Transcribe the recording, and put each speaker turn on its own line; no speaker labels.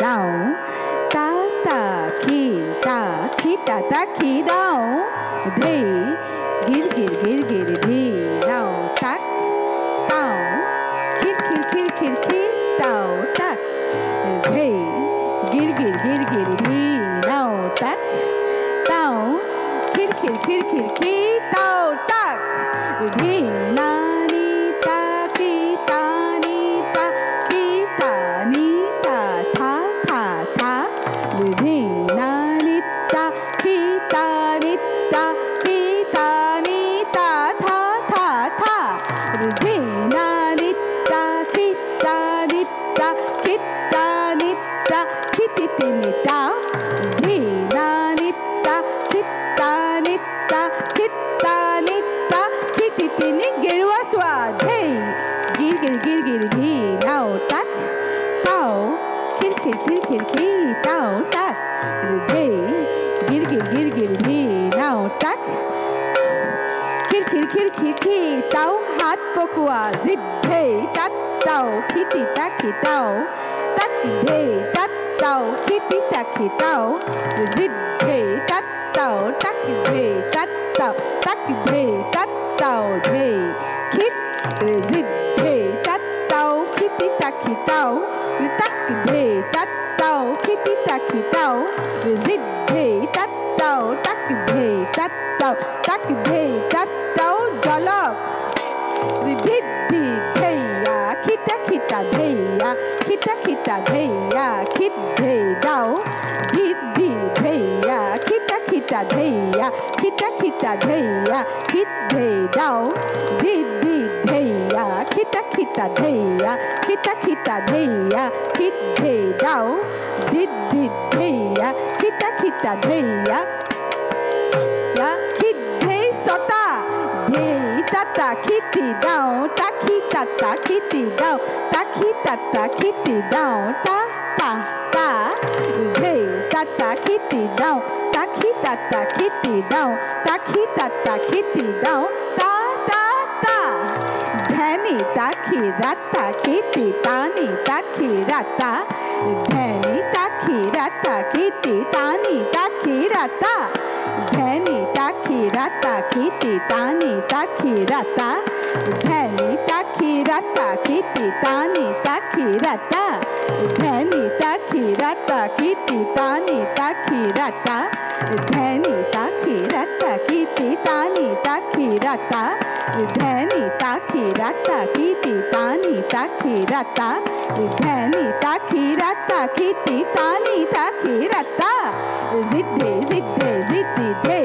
down. Ta ta ki ta ki down. Dhe gir gir gir gir dhe down tak down. Kir down tak. Dhe gir gir gir gir dhe down tak down. Kir down tak. Dhe na ni ta ki ta ni ta ki ta ni ta tha tha tha. Dhe na ni ta ki ta ni ta ki ta ni ta tha tha tha. Dhe na ni ta ki ta ni ta ki ta ni ta ki ti ti ni ta. Dhe na ni ta ki ta ni ta ki ta ni ta ki ti ti ni gerua swa. Dhe gir gir gir gir ghi now tak tao kir tao tak. Dhe gir gir gir gir ghi now tak kir tao hat pokua zip dhe tat tao kiti tak tao tak dhe tat tao kiti tak tao zip dhe tat tao tak dhe tat tao tak dhe tat tao dhe kit zip dhe tat tao kiti tak tao tak dhe tat tao kiti tak tao zip dhe tat tao tak dhe tat tao tak dhe tat tao jalak riddi dheya kita dheya kita dheya kit dhe dao diddi dheya kita dheya kita dheya kit dhe dao diddi dheya kita dheya kita dheya kit dhe dao diddi dheya kita dheya ya kit dhe sota dhe tata kiti down taki tata kiti down taki tata kiti down ta ta ta dhe tata kiti down taki tata kiti down taki tata kiti down ta ta ta dhani taki rata kiti tani taki rata dhani taki rata kiti tani taki rata dhani taki rata kiti tani taki rata dhani taki rata kiti tani taki rata dhani taki rata kiti tani taki rata dhani taki rata kiti tani taki rata dhani taki rata kiti tani taki rata dhani taki rata kiti tani taki rata zidde zidde zidde